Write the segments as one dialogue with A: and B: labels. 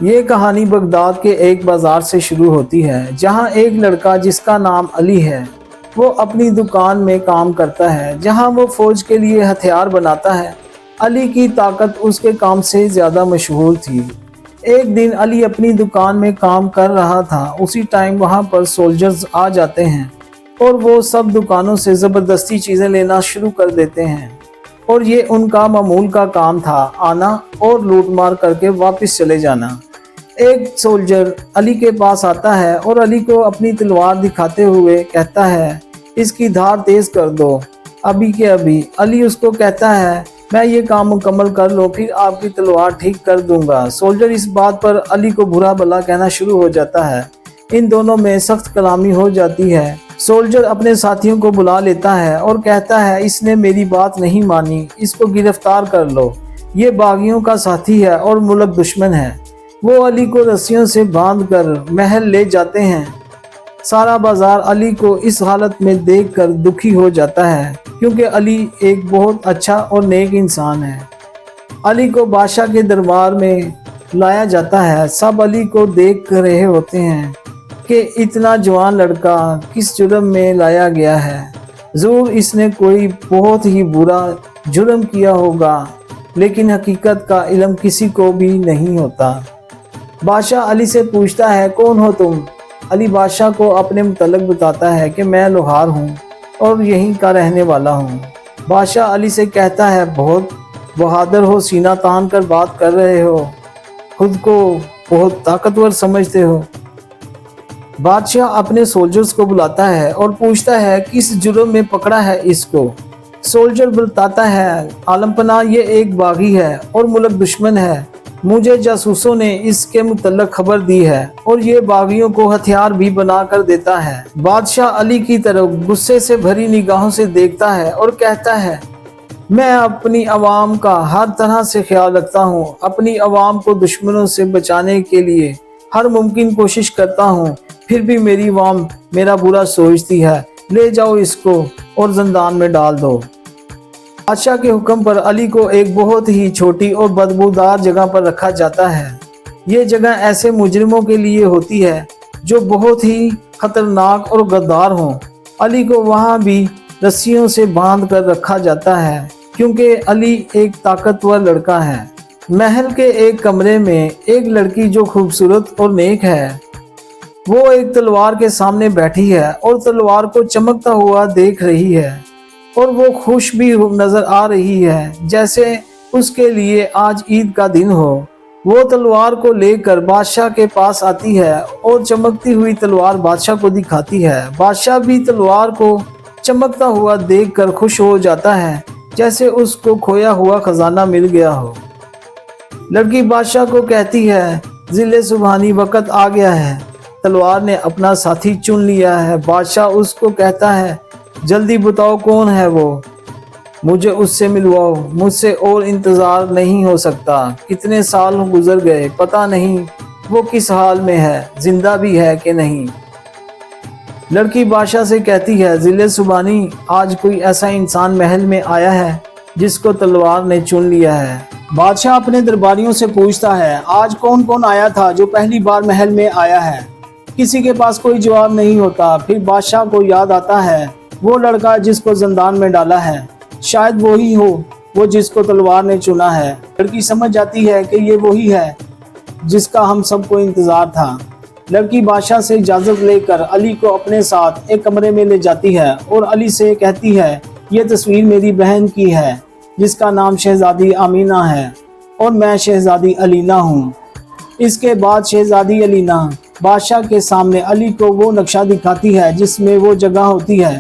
A: یہ کہانی بغداد کے ایک بازار سے شروع ہوتی ہے جہاں ایک لڑکا جس کا نام علی ہے وہ اپنی دکان میں کام کرتا ہے جہاں وہ فوج کے لیے ہتھیار بناتا ہے۔ علی کی طاقت اس کے کام سے زیادہ مشہور تھی۔ ایک دن علی اپنی دکان میں کام کر رہا تھا، اسی ٹائم وہاں پر سولجرز آ جاتے ہیں اور وہ سب دکانوں سے زبردستی چیزیں لینا شروع کر دیتے ہیں اور یہ ان کا معمول کا کام تھا، آنا اور لوٹ مار کر کے واپس چلے جانا۔ ایک سولجر علی کے پاس آتا ہے اور علی کو اپنی تلوار دکھاتے ہوئے کہتا ہے اس کی دھار تیز کر دو ابھی کے ابھی۔ علی اس کو کہتا ہے میں یہ کام مکمل کر لوں پھر آپ کی تلوار ٹھیک کر دوں گا۔ سولجر اس بات پر علی کو برا بھلا کہنا شروع ہو جاتا ہے، ان دونوں میں سخت کلامی ہو جاتی ہے۔ سولجر اپنے ساتھیوں کو بلا لیتا ہے اور کہتا ہے اس نے میری بات نہیں مانی، اس کو گرفتار کر لو، یہ باغیوں کا ساتھی ہے اور ملک دشمن ہے۔ وہ علی کو رسیوں سے باندھ کر محل لے جاتے ہیں۔ سارا بازار علی کو اس حالت میں دیکھ کر دکھی ہو جاتا ہے کیونکہ علی ایک بہت اچھا اور نیک انسان ہے۔ علی کو بادشاہ کے دربار میں لایا جاتا ہے، سب علی کو دیکھ رہے ہوتے ہیں کہ اتنا جوان لڑکا کس جرم میں لایا گیا ہے، ضرور اس نے کوئی بہت ہی برا جرم کیا ہوگا، لیکن حقیقت کا علم کسی کو بھی نہیں ہوتا۔ بادشاہ علی سے پوچھتا ہے کون ہو تم؟ علی بادشاہ کو اپنے متعلق بتاتا ہے کہ میں لوہار ہوں اور یہیں کا رہنے والا ہوں۔ بادشاہ علی سے کہتا ہے بہت بہادر ہو، سینہ تان کر بات کر رہے ہو، خود کو بہت طاقتور سمجھتے ہو۔ بادشاہ اپنے سولجرز کو بلاتا ہے اور پوچھتا ہے کس جرم میں پکڑا ہے اس کو۔ سولجر بتاتا ہے عالم پناہ یہ ایک باغی ہے اور ملک دشمن ہے، مجھے جاسوسوں نے اس کے متعلق خبر دی ہے اور یہ باغیوں کو ہتھیار بھی بنا کر دیتا ہے۔ بادشاہ علی کی طرف غصے سے بھری نگاہوں سے دیکھتا ہے اور کہتا ہے میں اپنی عوام کا ہر طرح سے خیال رکھتا ہوں، اپنی عوام کو دشمنوں سے بچانے کے لیے ہر ممکن کوشش کرتا ہوں، پھر بھی میری عوام میرا برا سوچتی ہے، لے جاؤ اس کو اور زندان میں ڈال دو۔ بادشاہ کے حکم پر علی کو ایک بہت ہی چھوٹی اور بدبودار جگہ پر رکھا جاتا ہے۔ یہ جگہ ایسے مجرموں کے لیے ہوتی ہے جو بہت ہی خطرناک اور غدار ہوں۔ علی کو وہاں بھی رسیوں سے باندھ کر رکھا جاتا ہے کیونکہ علی ایک طاقتور لڑکا ہے۔ محل کے ایک کمرے میں ایک لڑکی جو خوبصورت اور نیک ہے وہ ایک تلوار کے سامنے بیٹھی ہے اور تلوار کو چمکتا ہوا دیکھ رہی ہے اور وہ خوش بھی نظر آ رہی ہے جیسے اس کے لیے آج عید کا دن ہو۔ وہ تلوار کو لے کر بادشاہ کے پاس آتی ہے اور چمکتی ہوئی تلوار بادشاہ کو دکھاتی ہے۔ بادشاہ بھی تلوار کو چمکتا ہوا دیکھ کر خوش ہو جاتا ہے جیسے اس کو کھویا ہوا خزانہ مل گیا ہو۔ لڑکی بادشاہ کو کہتی ہے ذل سبحانی وقت آ گیا ہے، تلوار نے اپنا ساتھی چن لیا ہے۔ بادشاہ اس کو کہتا ہے جلدی بتاؤ کون ہے وہ، مجھے اس سے ملواؤ، مجھ سے اور انتظار نہیں ہو سکتا، کتنے سال گزر گئے، پتہ نہیں وہ کس حال میں ہے، زندہ بھی ہے کہ نہیں۔ لڑکی بادشاہ سے کہتی ہے ذل سبحانی آج کوئی ایسا انسان محل میں آیا ہے جس کو تلوار نے چن لیا ہے۔ بادشاہ اپنے درباریوں سے پوچھتا ہے آج کون کون آیا تھا جو پہلی بار محل میں آیا ہے؟ کسی کے پاس کوئی جواب نہیں ہوتا۔ پھر بادشاہ کو یاد آتا ہے وہ لڑکا جس کو زندان میں ڈالا ہے، شاید وہی ہو وہ جس کو تلوار نے چنا ہے۔ لڑکی سمجھ جاتی ہے کہ یہ وہی ہے جس کا ہم سب کو انتظار تھا۔ لڑکی بادشاہ سے اجازت لے کر علی کو اپنے ساتھ ایک کمرے میں لے جاتی ہے اور علی سے کہتی ہے یہ تصویر میری بہن کی ہے جس کا نام شہزادی آمینہ ہے اور میں شہزادی علینا ہوں۔ اس کے بعد شہزادی علینا بادشاہ کے سامنے علی کو وہ نقشہ دکھاتی ہے جس میں وہ جگہ ہوتی ہے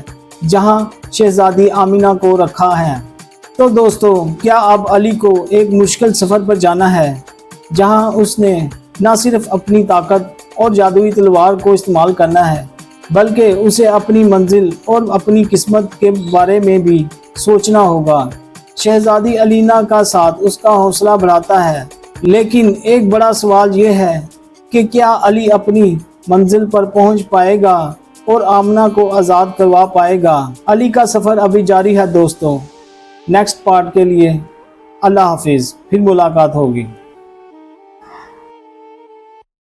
A: جہاں شہزادی آمینہ کو رکھا ہے۔ تو دوستو کیا اب علی کو ایک مشکل سفر پر جانا ہے جہاں اس نے نہ صرف اپنی طاقت اور جادوئی تلوار کو استعمال کرنا ہے بلکہ اسے اپنی منزل اور اپنی قسمت کے بارے میں بھی سوچنا ہوگا۔ شہزادی علینا کا ساتھ اس کا حوصلہ بڑھاتا ہے، لیکن ایک بڑا سوال یہ ہے کہ کیا علی اپنی منزل پر پہنچ پائے گا اور آمنہ کو آزاد کروا پائے گا؟ علی کا سفر ابھی جاری ہے دوستوں۔ نیکسٹ پارٹ کے لیے اللہ حافظ، پھر ملاقات ہوگی۔